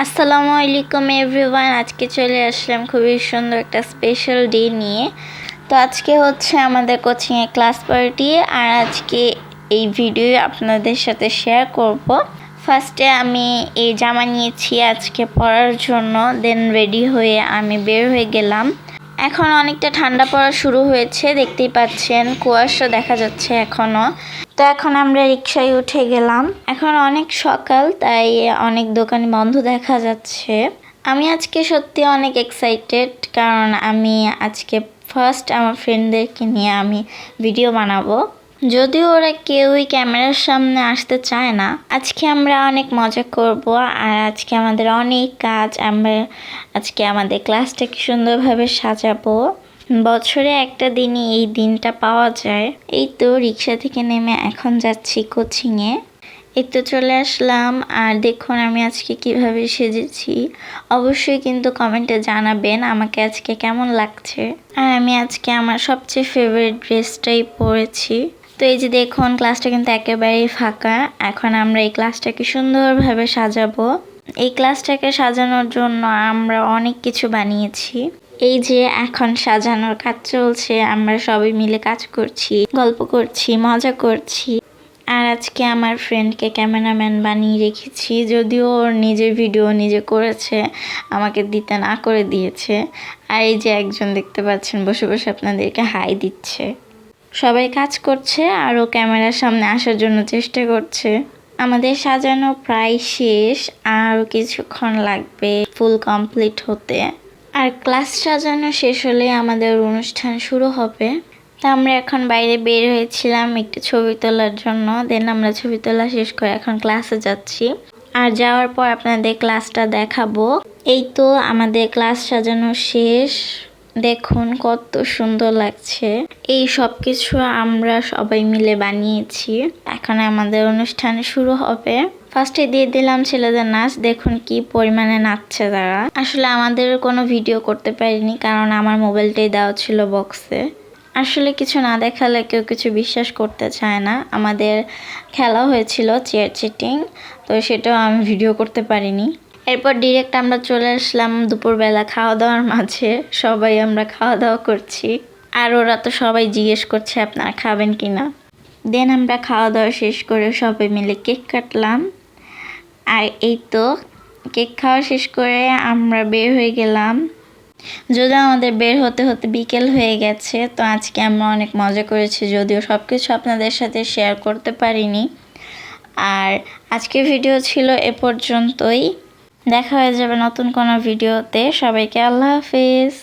আসসালামু আলাইকুম এভরিওয়ান। আজকে চলে আসলাম খুবই সুন্দর একটা স্পেশাল ডে নিয়ে। তো আজকে হচ্ছে আমাদের কোচিংয়ে ক্লাস পার্টি, আর আজকে এই ভিডিও আপনাদের সাথে শেয়ার করব। ফার্স্টে আমি এই জামা নিয়েছি আজকে পরার জন্য, দেন রেডি হয়ে আমি বের হয়ে গেলাম। এখন অনেকটা ঠান্ডা পড়া শুরু হয়েছে, দেখতেই পাচ্ছেন কুয়াশা দেখা যাচ্ছে এখনো। তো এখন আমরা রিক্সায় উঠে গেলাম। এখন অনেক সকাল, তাই অনেক দোকান বন্ধ দেখা যাচ্ছে। আমি আজকে সত্যি অনেক এক্সাইটেড, কারণ আমি আজকে ফার্স্ট আমার ফ্রেন্ডদেরকে নিয়ে আমি ভিডিও বানাবো। যদিও ওরা কেউই ক্যামেরার সামনে আসতে চায় না। আজকে আমরা অনেক মজা করব, আর আজকে আমাদের অনেক কাজ। আমরা আজকে আমাদের ক্লাসটাকে সুন্দরভাবে সাজাবো। বছরে একটা দিনই এই দিনটা পাওয়া যায়। এই তো রিক্সা থেকে নেমে এখন যাচ্ছি কোচিংয়ে। এই তো চলে আসলাম, আর দেখুন আমি আজকে কিভাবে সেজেছি। অবশ্যই কিন্তু কমেন্টে জানাবেন আমাকে আজকে কেমন লাগছে। আর আমি আজকে আমার সবচেয়ে ফেভারিট ড্রেসটাই পরেছি। তো এই যে দেখুন ক্লাসটা কিন্তু একেবারেই ফাঁকা। এখন আমরা এই ক্লাসটাকে সুন্দরভাবে সাজাবো। এই ক্লাসটাকে সাজানোর জন্য আমরা অনেক কিছু বানিয়েছি। এই যে এখন সাজানোর কাজ চলছে, আমরা সবাই মিলে কাজ করছি, গল্প করছি, মজা করছি। আর আজকে আমার ফ্রেন্ডকে ক্যামেরাম্যান বানিয়ে রেখেছি, যদিও ওর নিজের ভিডিও নিজে করেছে, আমাকে দিতে না করে দিয়েছে। আর এই যে একজন দেখতে পাচ্ছেন বসে বসে আপনাদেরকে হাই দিচ্ছে। সবাই কাজ করছে আর ও ক্যামেরার সামনে আসার জন্য চেষ্টা করছে। আমাদের সাজানো প্রায় শেষ, আর কিছুক্ষণ লাগবে ফুল কমপ্লিট হতে। আর ক্লাস সাজানো শেষ হলে আমাদের অনুষ্ঠান শুরু হবে। তা আমরা এখন বাইরে বের হয়েছিলাম একটু ছবি তোলার জন্য, দেন আমরা ছবি তোলা শেষ করে এখন ক্লাসে যাচ্ছি। আর যাওয়ার পর আপনাদের ক্লাসটা দেখাবো। এই তো আমাদের ক্লাস সাজানো শেষ, দেখুন কত সুন্দর লাগছে। এই সব কিছু আমরা সবাই মিলে বানিয়েছি। এখন আমাদের অনুষ্ঠান শুরু হবে। ফার্স্টে দিয়ে দিলাম ছেলেদের নাচ, দেখুন কি পরিমাণে নাচছে তারা। আসলে আমাদের কোনো ভিডিও করতে পারিনি, কারণ আমার মোবাইলটাই দেওয়া ছিল বক্সে। আসলে কিছু না দেখালে কেউ কিছু বিশ্বাস করতে চায় না। আমাদের খেলা হয়েছিল চেয়ার চিটিং, তো সেটাও আমি ভিডিও করতে পারিনি। এরপর ডিরেক্ট আমরা চলে আসলাম দুপুরবেলা খাওয়া দাওয়ার মাঝে। সবাই আমরা খাওয়া দাওয়া করছি, আর ওরা তো সবাই জিজ্ঞেস করছে আপনারা খাবেন কিনা। দেন আমরা খাওয়া দাওয়া শেষ করে সবাই মিলে কেক কাটলাম। আর এই তো কেক খাওয়া শেষ করে আমরা বের হয়ে গেলাম। যদিও আমাদের বের হতে হতে বিকেল হয়ে গেছে। তো আজকে আমরা অনেক মজা করেছি, যদিও সব কিছু আপনাদের সাথে শেয়ার করতে পারিনি। আর আজকের ভিডিও ছিল এ পর্যন্তই। দেখা হয়ে যাবে নতুন কোনো ভিডিওতে। সবাইকে আল্লাহ হাফেজ।